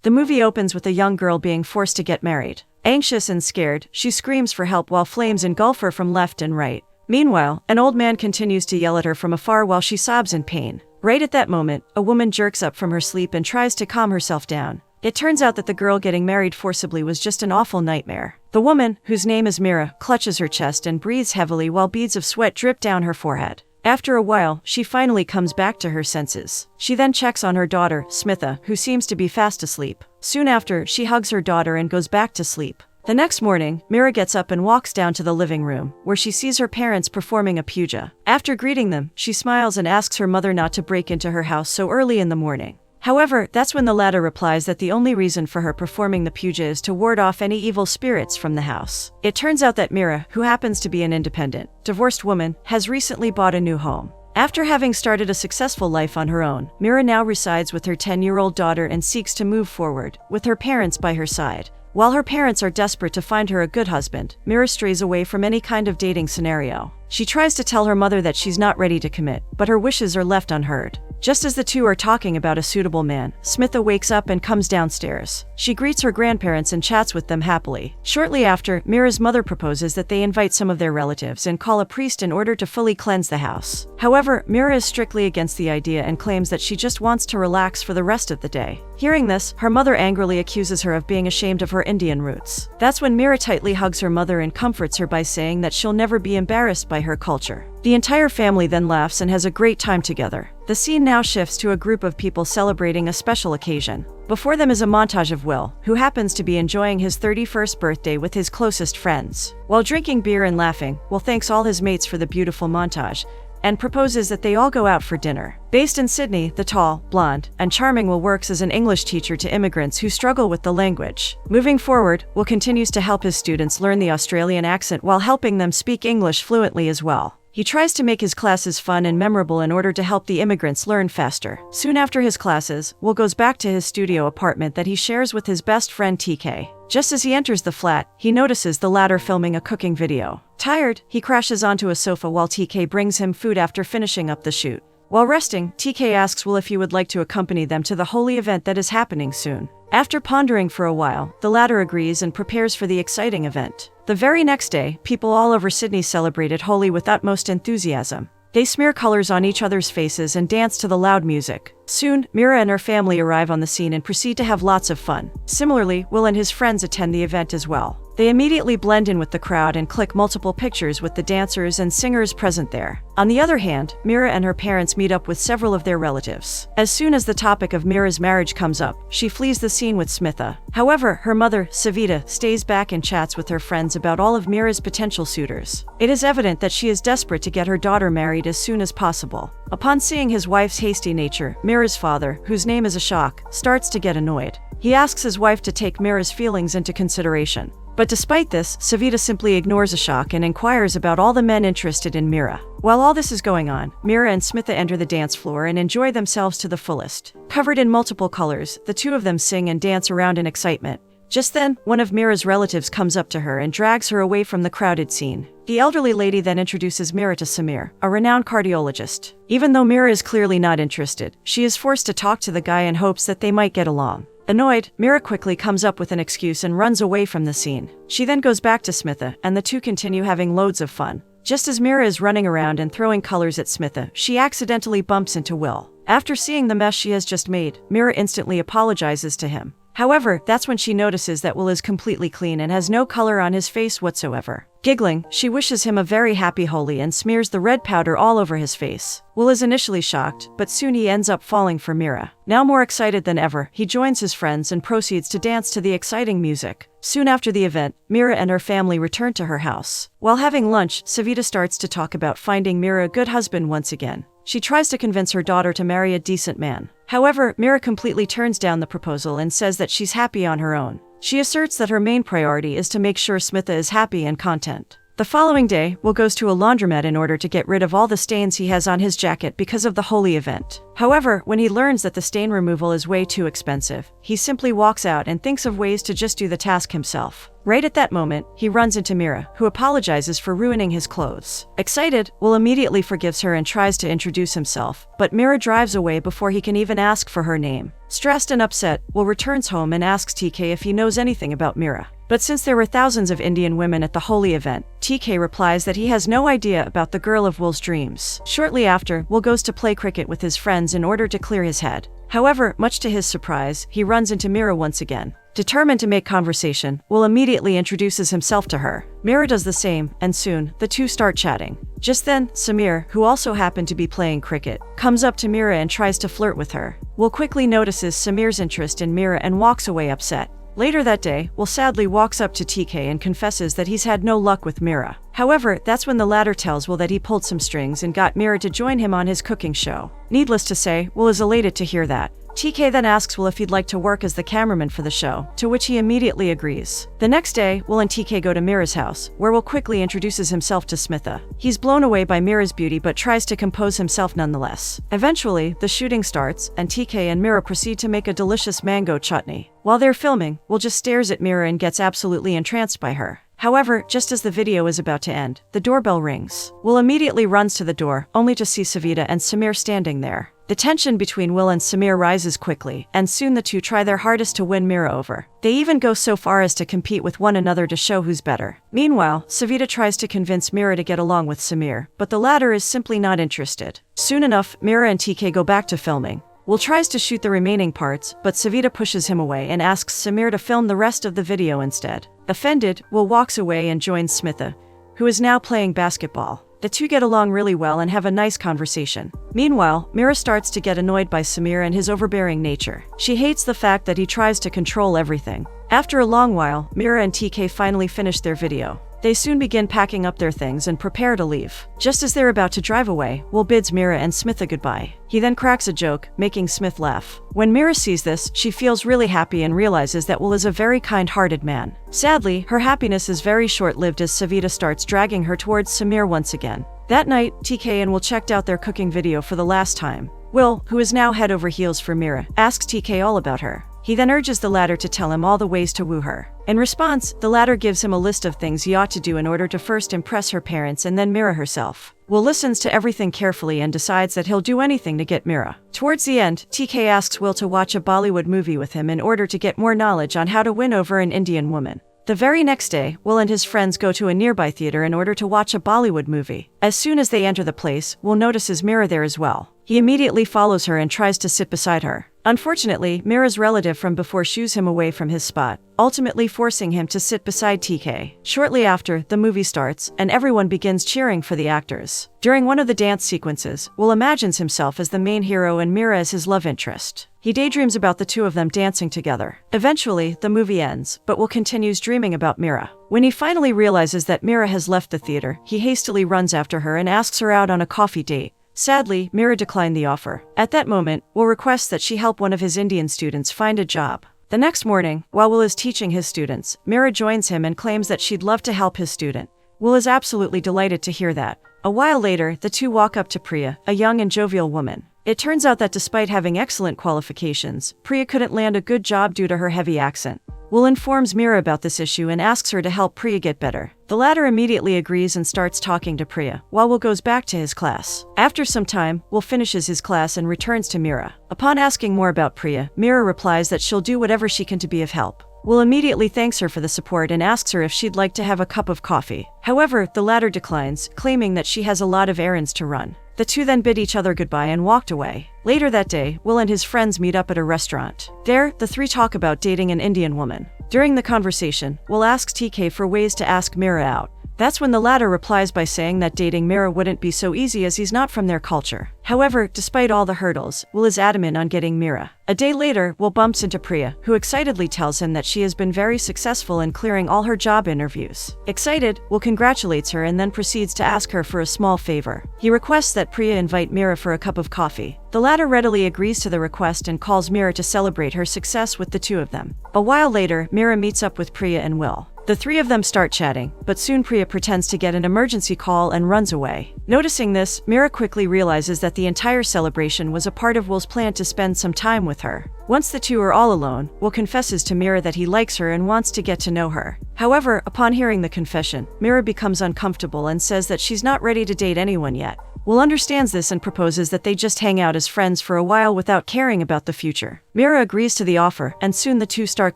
The movie opens with a young girl being forced to get married. Anxious and scared, she screams for help while flames engulf her from left and right. Meanwhile, an old man continues to yell at her from afar while she sobs in pain. Right at that moment, a woman jerks up from her sleep and tries to calm herself down. It turns out that the girl getting married forcibly was just an awful nightmare. The woman, whose name is Mira, clutches her chest and breathes heavily while beads of sweat drip down her forehead. After a while, she finally comes back to her senses. She then checks on her daughter, Smitha, who seems to be fast asleep. Soon after, she hugs her daughter and goes back to sleep. The next morning, Mira gets up and walks down to the living room, where she sees her parents performing a puja. After greeting them, she smiles and asks her mother not to break into her house so early in the morning. However, that's when the latter replies that the only reason for her performing the puja is to ward off any evil spirits from the house. It turns out that Mira, who happens to be an independent, divorced woman, has recently bought a new home. After having started a successful life on her own, Mira now resides with her 10-year-old daughter and seeks to move forward, with her parents by her side. While her parents are desperate to find her a good husband, Mira strays away from any kind of dating scenario. She tries to tell her mother that she's not ready to commit, but her wishes are left unheard. Just as the two are talking about a suitable man, Smitha wakes up and comes downstairs. She greets her grandparents and chats with them happily. Shortly after, Mira's mother proposes that they invite some of their relatives and call a priest in order to fully cleanse the house. However, Mira is strictly against the idea and claims that she just wants to relax for the rest of the day. Hearing this, her mother angrily accuses her of being ashamed of her Indian roots. That's when Mira tightly hugs her mother and comforts her by saying that she'll never be embarrassed by her culture. The entire family then laughs and has a great time together. The scene now shifts to a group of people celebrating a special occasion. Before them is a montage of Will, who happens to be enjoying his 31st birthday with his closest friends. While drinking beer and laughing, Will thanks all his mates for the beautiful montage and proposes that they all go out for dinner. Based in Sydney, the tall, blonde, and charming Will works as an English teacher to immigrants who struggle with the language. Moving forward, Will continues to help his students learn the Australian accent while helping them speak English fluently as well. He tries to make his classes fun and memorable in order to help the immigrants learn faster. Soon after his classes, Will goes back to his studio apartment that he shares with his best friend TK. Just as he enters the flat, he notices the latter filming a cooking video. Tired, he crashes onto a sofa while TK brings him food after finishing up the shoot. While resting, TK asks Will if he would like to accompany them to the Holi event that is happening soon. After pondering for a while, the latter agrees and prepares for the exciting event. The very next day, people all over Sydney celebrated Holi with utmost enthusiasm. They smear colors on each other's faces and dance to the loud music. Soon, Mira and her family arrive on the scene and proceed to have lots of fun. Similarly, Will and his friends attend the event as well. They immediately blend in with the crowd and click multiple pictures with the dancers and singers present there. On the other hand, Mira and her parents meet up with several of their relatives. As soon as the topic of Mira's marriage comes up, she flees the scene with Smitha. However, her mother, Savita, stays back and chats with her friends about all of Mira's potential suitors. It is evident that she is desperate to get her daughter married as soon as possible. Upon seeing his wife's hasty nature, Mira's father, whose name is Ashok, starts to get annoyed. He asks his wife to take Mira's feelings into consideration. But despite this, Savita simply ignores Ashok and inquires about all the men interested in Mira. While all this is going on, Mira and Smitha enter the dance floor and enjoy themselves to the fullest. Covered in multiple colors, the two of them sing and dance around in excitement. Just then, one of Mira's relatives comes up to her and drags her away from the crowded scene. The elderly lady then introduces Mira to Samir, a renowned cardiologist. Even though Mira is clearly not interested, she is forced to talk to the guy in hopes that they might get along. Annoyed, Mira quickly comes up with an excuse and runs away from the scene. She then goes back to Smitha, and the two continue having loads of fun. Just as Mira is running around and throwing colors at Smitha, she accidentally bumps into Will. After seeing the mess she has just made, Mira instantly apologizes to him. However, that's when she notices that Will is completely clean and has no color on his face whatsoever. Giggling, she wishes him a very happy Holi and smears the red powder all over his face. Will is initially shocked, but soon he ends up falling for Mira. Now more excited than ever, he joins his friends and proceeds to dance to the exciting music. Soon after the event, Mira and her family return to her house. While having lunch, Savita starts to talk about finding Mira a good husband once again. She tries to convince her daughter to marry a decent man. However, Mira completely turns down the proposal and says that she's happy on her own. She asserts that her main priority is to make sure Smitha is happy and content. The following day, Will goes to a laundromat in order to get rid of all the stains he has on his jacket because of the Holi event. However, when he learns that the stain removal is way too expensive, he simply walks out and thinks of ways to just do the task himself. Right at that moment, he runs into Mira, who apologizes for ruining his clothes. Excited, Will immediately forgives her and tries to introduce himself, but Mira drives away before he can even ask for her name. Stressed and upset, Will returns home and asks TK if he knows anything about Mira. But since there were thousands of Indian women at the Holi event, TK replies that he has no idea about the girl of Will's dreams. Shortly after, Will goes to play cricket with his friends in order to clear his head. However, much to his surprise, he runs into Mira once again. Determined to make conversation, Will immediately introduces himself to her. Mira does the same, and soon, the two start chatting. Just then, Samir, who also happened to be playing cricket, comes up to Mira and tries to flirt with her. Will quickly notices Samir's interest in Mira and walks away upset. Later that day, Will sadly walks up to TK and confesses that he's had no luck with Mira. However, that's when the latter tells Will that he pulled some strings and got Mira to join him on his cooking show. Needless to say, Will is elated to hear that. TK then asks Will if he'd like to work as the cameraman for the show, to which he immediately agrees. The next day, Will and TK go to Mira's house, where Will quickly introduces himself to Smitha. He's blown away by Mira's beauty but tries to compose himself nonetheless. Eventually, the shooting starts, and TK and Mira proceed to make a delicious mango chutney. While they're filming, Will just stares at Mira and gets absolutely entranced by her. However, just as the video is about to end, the doorbell rings. Will immediately runs to the door, only to see Savita and Samir standing there. The tension between Will and Samir rises quickly, and soon the two try their hardest to win Mira over. They even go so far as to compete with one another to show who's better. Meanwhile, Savita tries to convince Mira to get along with Samir, but the latter is simply not interested. Soon enough, Mira and TK go back to filming. Will tries to shoot the remaining parts, but Savita pushes him away and asks Samir to film the rest of the video instead. Offended, Will walks away and joins Smitha, who is now playing basketball. The two get along really well and have a nice conversation. Meanwhile, Mira starts to get annoyed by Samir and his overbearing nature. She hates the fact that he tries to control everything. After a long while, Mira and TK finally finish their video. They soon begin packing up their things and prepare to leave. Just as they're about to drive away, Will bids Mira and Smitha goodbye. He then cracks a joke, making Smith laugh. When Mira sees this, she feels really happy and realizes that Will is a very kind-hearted man. Sadly, her happiness is very short-lived as Savita starts dragging her towards Samir once again. That night, TK and Will checked out their cooking video for the last time. Will, who is now head over heels for Mira, asks TK all about her. He then urges the latter to tell him all the ways to woo her. In response, the latter gives him a list of things he ought to do in order to first impress her parents and then Mira herself. Will listens to everything carefully and decides that he'll do anything to get Mira. Towards the end, TK asks Will to watch a Bollywood movie with him in order to get more knowledge on how to win over an Indian woman. The very next day, Will and his friends go to a nearby theater in order to watch a Bollywood movie. As soon as they enter the place, Will notices Mira there as well. He immediately follows her and tries to sit beside her. Unfortunately, Mira's relative from before shoos him away from his spot, ultimately forcing him to sit beside TK. Shortly after, the movie starts, and everyone begins cheering for the actors. During one of the dance sequences, Will imagines himself as the main hero and Mira as his love interest. He daydreams about the two of them dancing together. Eventually, the movie ends, but Will continues dreaming about Mira. When he finally realizes that Mira has left the theater, he hastily runs after her and asks her out on a coffee date. Sadly, Mira declined the offer. At that moment, Will requests that she help one of his Indian students find a job. The next morning, while Will is teaching his students, Mira joins him and claims that she'd love to help his student. Will is absolutely delighted to hear that. A while later, the two walk up to Priya, a young and jovial woman. It turns out that despite having excellent qualifications, Priya couldn't land a good job due to her heavy accent. Will informs Mira about this issue and asks her to help Priya get better. The latter immediately agrees and starts talking to Priya, while Will goes back to his class. After some time, Will finishes his class and returns to Mira. Upon asking more about Priya, Mira replies that she'll do whatever she can to be of help. Will immediately thanks her for the support and asks her if she'd like to have a cup of coffee. However, the latter declines, claiming that she has a lot of errands to run. The two then bid each other goodbye and walked away. Later that day, Will and his friends meet up at a restaurant. There, the three talk about dating an Indian woman. During the conversation, Will asks TK for ways to ask Mira out. That's when the latter replies by saying that dating Mira wouldn't be so easy as he's not from their culture. However, despite all the hurdles, Will is adamant on getting Mira. A day later, Will bumps into Priya, who excitedly tells him that she has been very successful in clearing all her job interviews. Excited, Will congratulates her and then proceeds to ask her for a small favor. He requests that Priya invite Mira for a cup of coffee. The latter readily agrees to the request and calls Mira to celebrate her success with the two of them. A while later, Mira meets up with Priya and Will. The three of them start chatting, but soon Priya pretends to get an emergency call and runs away. Noticing this, Mira quickly realizes that the entire celebration was a part of Will's plan to spend some time with her. Once the two are all alone, Will confesses to Mira that he likes her and wants to get to know her. However, upon hearing the confession, Mira becomes uncomfortable and says that she's not ready to date anyone yet. Will understands this and proposes that they just hang out as friends for a while without caring about the future. Mira agrees to the offer, and soon the two start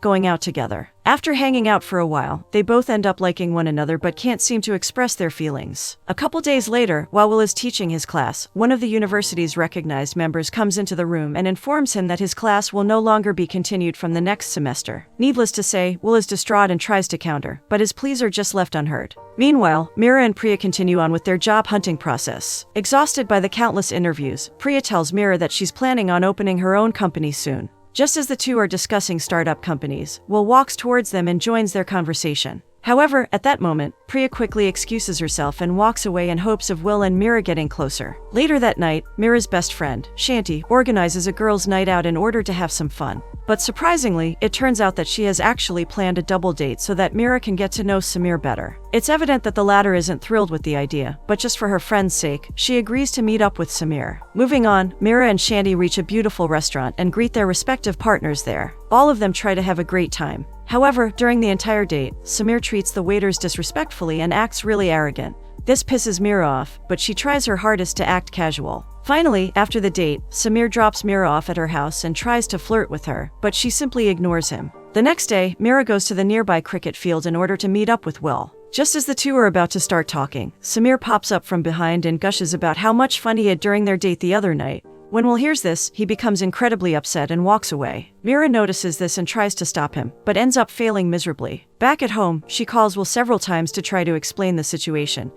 going out together. After hanging out for a while, they both end up liking one another but can't seem to express their feelings. A couple days later, while Will is teaching his class, one of the university's recognized members comes into the room and informs him that his class will no longer be continued from the next semester. Needless to say, Will is distraught and tries to counter, but his pleas are just left unheard. Meanwhile, Mira and Priya continue on with their job hunting process. Exhausted by the countless interviews, Priya tells Mira that she's planning on opening her own company soon. Just as the two are discussing startup companies, Will walks towards them and joins their conversation. However, at that moment, Priya quickly excuses herself and walks away in hopes of Will and Mira getting closer. Later that night, Mira's best friend, Shanti, organizes a girls' night out in order to have some fun. But surprisingly, it turns out that she has actually planned a double date so that Mira can get to know Samir better. It's evident that the latter isn't thrilled with the idea, but just for her friend's sake, she agrees to meet up with Samir. Moving on, Mira and Shanti reach a beautiful restaurant and greet their respective partners there. All of them try to have a great time. However, during the entire date, Samir treats the waiters disrespectfully and acts really arrogant. This pisses Mira off, but she tries her hardest to act casual. Finally, after the date, Samir drops Mira off at her house and tries to flirt with her, but she simply ignores him. The next day, Mira goes to the nearby cricket field in order to meet up with Will. Just as the two are about to start talking, Samir pops up from behind and gushes about how much fun he had during their date the other night. When Will hears this, he becomes incredibly upset and walks away. Mira notices this and tries to stop him, but ends up failing miserably. Back at home, she calls Will several times to try to explain the situation,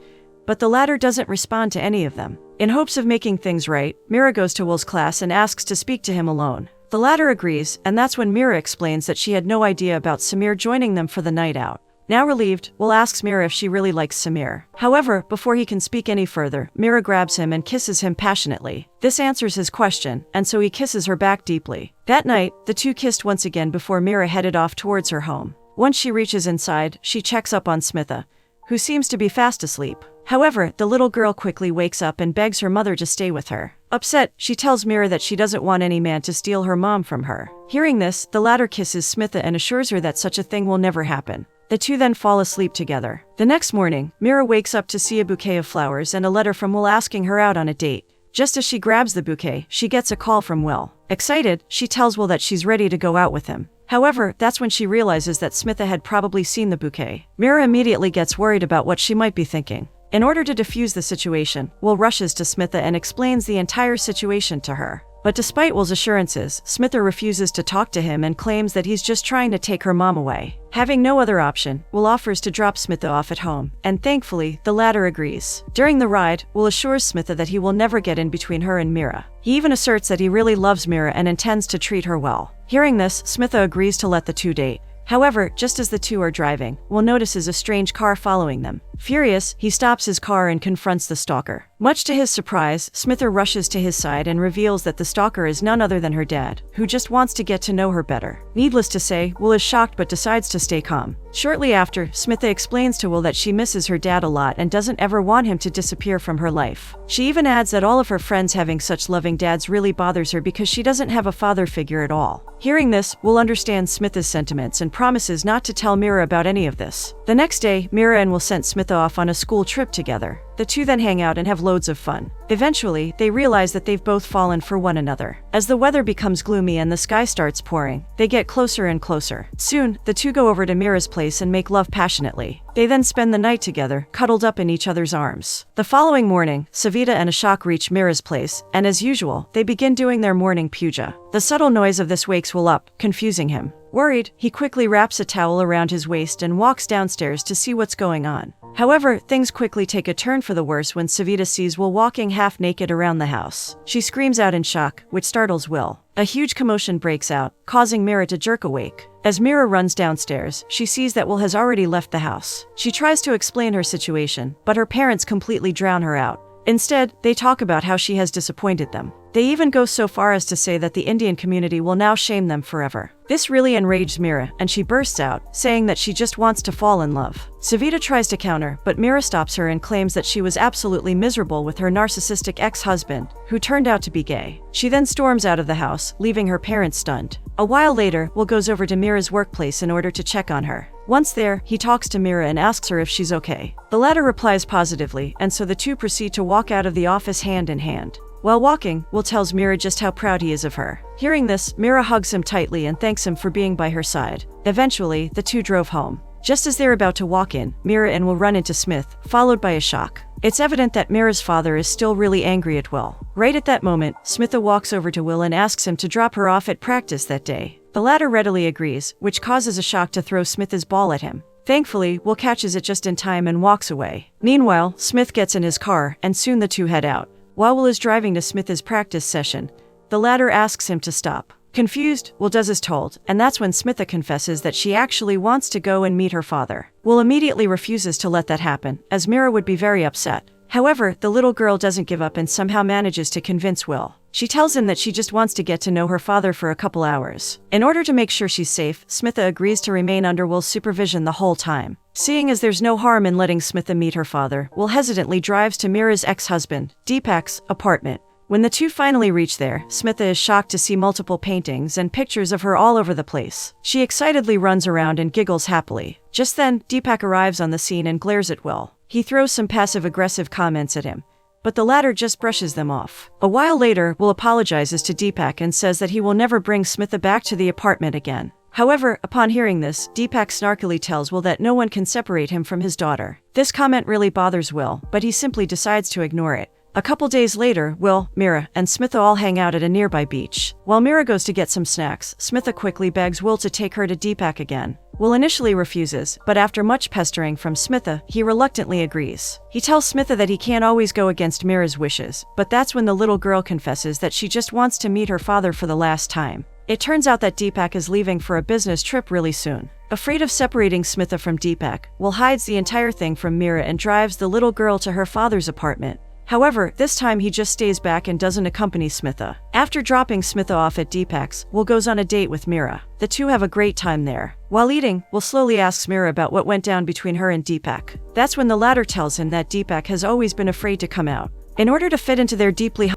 but the latter doesn't respond to any of them. In hopes of making things right, Mira goes to Will's class and asks to speak to him alone. The latter agrees, and that's when Mira explains that she had no idea about Samir joining them for the night out. Now relieved, Will asks Mira if she really likes Samir. However, before he can speak any further, Mira grabs him and kisses him passionately. This answers his question, and so he kisses her back deeply. That night, the two kissed once again before Mira headed off towards her home. Once she reaches inside, she checks up on Smitha, who seems to be fast asleep. However, the little girl quickly wakes up and begs her mother to stay with her. Upset, she tells Mira that she doesn't want any man to steal her mom from her. Hearing this, the latter kisses Smitha and assures her that such a thing will never happen. The two then fall asleep together. The next morning, Mira wakes up to see a bouquet of flowers and a letter from Will asking her out on a date. Just as she grabs the bouquet, she gets a call from Will. Excited, she tells Will that she's ready to go out with him. However, that's when she realizes that Smitha had probably seen the bouquet. Mira immediately gets worried about what she might be thinking. In order to defuse the situation, Will rushes to Smitha and explains the entire situation to her. But despite Will's assurances, Smitha refuses to talk to him and claims that he's just trying to take her mom away. Having no other option, Will offers to drop Smitha off at home, and thankfully, the latter agrees. During the ride, Will assures Smitha that he will never get in between her and Mira. He even asserts that he really loves Mira and intends to treat her well. Hearing this, Smitha agrees to let the two date. However, just as the two are driving, Will notices a strange car following them. Furious, he stops his car and confronts the stalker. Much to his surprise, Smitha rushes to his side and reveals that the stalker is none other than her dad, who just wants to get to know her better. Needless to say, Will is shocked but decides to stay calm. Shortly after, Smitha explains to Will that she misses her dad a lot and doesn't ever want him to disappear from her life. She even adds that all of her friends having such loving dads really bothers her because she doesn't have a father figure at all. Hearing this, Will understands Smitha's sentiments and promises not to tell Mira about any of this. The next day, Mira and Will sent Smitha off on a school trip together. The two then hang out and have loads of fun. Eventually, they realize that they've both fallen for one another. As the weather becomes gloomy and the sky starts pouring, they get closer and closer. Soon, the two go over to Mira's place and make love passionately. They then spend the night together, cuddled up in each other's arms. The following morning, Savita and Ashok reach Mira's place, and as usual, they begin doing their morning puja. The subtle noise of this wakes Will up, confusing him. Worried, he quickly wraps a towel around his waist and walks downstairs to see what's going on. However, things quickly take a turn for the worse when Savita sees Will walking half naked around the house. She screams out in shock, which startles Will. A huge commotion breaks out, causing Mira to jerk awake. As Mira runs downstairs, she sees that Will has already left the house. She tries to explain her situation, but her parents completely drown her out. Instead, they talk about how she has disappointed them. They even go so far as to say that the Indian community will now shame them forever. This really enraged Mira, and she bursts out, saying that she just wants to fall in love. Savita tries to counter, but Mira stops her and claims that she was absolutely miserable with her narcissistic ex-husband, who turned out to be gay. She then storms out of the house, leaving her parents stunned. A while later, Will goes over to Mira's workplace in order to check on her. Once there, he talks to Mira and asks her if she's okay. The latter replies positively, and so the two proceed to walk out of the office hand in hand. While walking, Will tells Mira just how proud he is of her. Hearing this, Mira hugs him tightly and thanks him for being by her side. Eventually, the two drove home. Just as they're about to walk in, Mira and Will run into Smith, followed by a shock. It's evident that Mira's father is still really angry at Will. Right at that moment, Smitha walks over to Will and asks him to drop her off at practice that day. The latter readily agrees, which causes a shock to throw Smitha's ball at him. Thankfully, Will catches it just in time and walks away. Meanwhile, Smith gets in his car, and soon the two head out. While Will is driving to Smitha's practice session, the latter asks him to stop. Confused, Will does as told, and that's when Smitha confesses that she actually wants to go and meet her father. Will immediately refuses to let that happen, as Mira would be very upset. However, the little girl doesn't give up and somehow manages to convince Will. She tells him that she just wants to get to know her father for a couple hours. In order to make sure she's safe, Smitha agrees to remain under Will's supervision the whole time. Seeing as there's no harm in letting Smitha meet her father, Will hesitantly drives to Mira's ex-husband, Deepak's, apartment. When the two finally reach there, Smitha is shocked to see multiple paintings and pictures of her all over the place. She excitedly runs around and giggles happily. Just then, Deepak arrives on the scene and glares at Will. He throws some passive-aggressive comments at him, but the latter just brushes them off. A while later, Will apologizes to Deepak and says that he will never bring Smitha back to the apartment again. However, upon hearing this, Deepak snarkily tells Will that no one can separate him from his daughter. This comment really bothers Will, but he simply decides to ignore it. A couple days later, Will, Mira, and Smitha all hang out at a nearby beach. While Mira goes to get some snacks, Smitha quickly begs Will to take her to Deepak again. Will initially refuses, but after much pestering from Smitha, he reluctantly agrees. He tells Smitha that he can't always go against Mira's wishes, but that's when the little girl confesses that she just wants to meet her father for the last time. It turns out that Deepak is leaving for a business trip really soon. Afraid of separating Smitha from Deepak, Will hides the entire thing from Mira and drives the little girl to her father's apartment. However, this time he just stays back and doesn't accompany Smitha. After dropping Smitha off at Deepak's, Will goes on a date with Mira. The two have a great time there. While eating, Will slowly asks Mira about what went down between her and Deepak. That's when the latter tells him that Deepak has always been afraid to come out. In order to fit into their deeply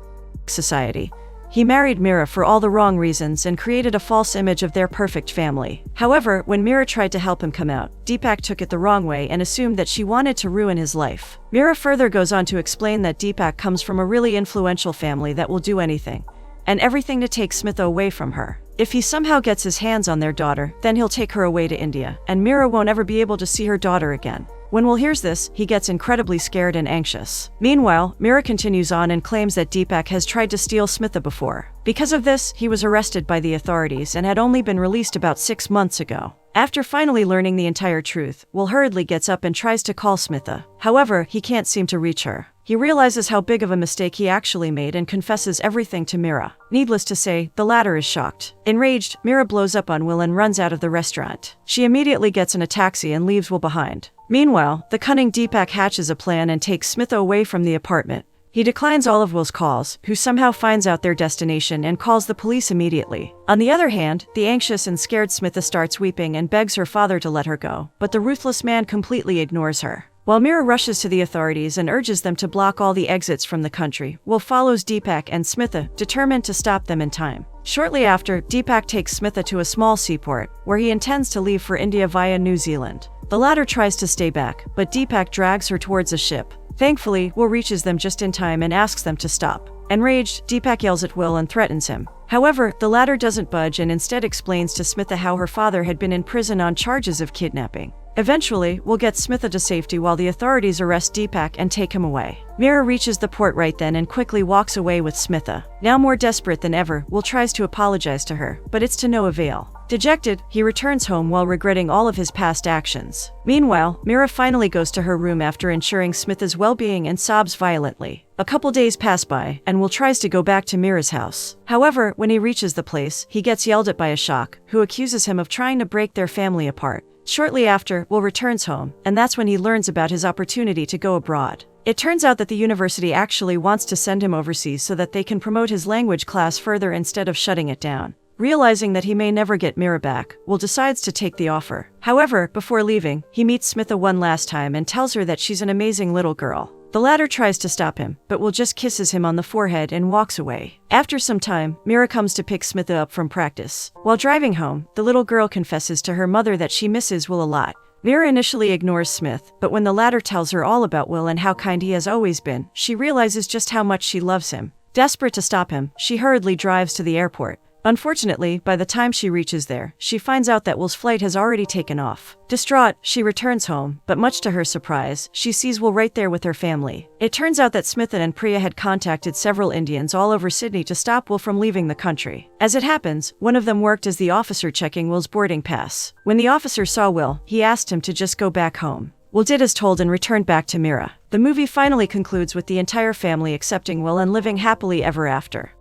society, he married Mira for all the wrong reasons and created a false image of their perfect family. However, when Mira tried to help him come out, Deepak took it the wrong way and assumed that she wanted to ruin his life. Mira further goes on to explain that Deepak comes from a really influential family that will do anything and everything to take Smitha away from her. If he somehow gets his hands on their daughter, then he'll take her away to India, and Mira won't ever be able to see her daughter again. When Will hears this, he gets incredibly scared and anxious. Meanwhile, Mira continues on and claims that Deepak has tried to steal Smitha before. Because of this, he was arrested by the authorities and had only been released about 6 months ago. After finally learning the entire truth, Will hurriedly gets up and tries to call Smitha. However, he can't seem to reach her. He realizes how big of a mistake he actually made and confesses everything to Mira. Needless to say, the latter is shocked. Enraged, Mira blows up on Will and runs out of the restaurant. She immediately gets in a taxi and leaves Will behind. Meanwhile, the cunning Deepak hatches a plan and takes Smitha away from the apartment. He declines all of Will's calls, who somehow finds out their destination and calls the police immediately. On the other hand, the anxious and scared Smitha starts weeping and begs her father to let her go, but the ruthless man completely ignores her. While Mira rushes to the authorities and urges them to block all the exits from the country, Will follows Deepak and Smitha, determined to stop them in time. Shortly after, Deepak takes Smitha to a small seaport, where he intends to leave for India via New Zealand. The latter tries to stay back, but Deepak drags her towards a ship. Thankfully, Will reaches them just in time and asks them to stop. Enraged, Deepak yells at Will and threatens him. However, the latter doesn't budge and instead explains to Smitha how her father had been in prison on charges of kidnapping. Eventually, Will get Smitha to safety while the authorities arrest Deepak and take him away. Mira reaches the port right then and quickly walks away with Smitha. Now more desperate than ever, Will tries to apologize to her, but it's to no avail. Dejected, he returns home while regretting all of his past actions. Meanwhile, Mira finally goes to her room after ensuring Smitha's well-being and sobs violently. A couple days pass by, and Will tries to go back to Mira's house. However, when he reaches the place, he gets yelled at by a shock, who accuses him of trying to break their family apart. Shortly after, Will returns home, and that's when he learns about his opportunity to go abroad. It turns out that the university actually wants to send him overseas so that they can promote his language class further instead of shutting it down. Realizing that he may never get Mira back, Will decides to take the offer. However, before leaving, he meets Smitha one last time and tells her that she's an amazing little girl. The latter tries to stop him, but Will just kisses him on the forehead and walks away. After some time, Mira comes to pick Smitha up from practice. While driving home, the little girl confesses to her mother that she misses Will a lot. Mira initially ignores Smith, but when the latter tells her all about Will and how kind he has always been, she realizes just how much she loves him. Desperate to stop him, she hurriedly drives to the airport. Unfortunately, by the time she reaches there, she finds out that Will's flight has already taken off. Distraught, she returns home, but much to her surprise, she sees Will right there with her family. It turns out that Smitha and Priya had contacted several Indians all over Sydney to stop Will from leaving the country. As it happens, one of them worked as the officer checking Will's boarding pass. When the officer saw Will, he asked him to just go back home. Will did as told and returned back to Mira. The movie finally concludes with the entire family accepting Will and living happily ever after.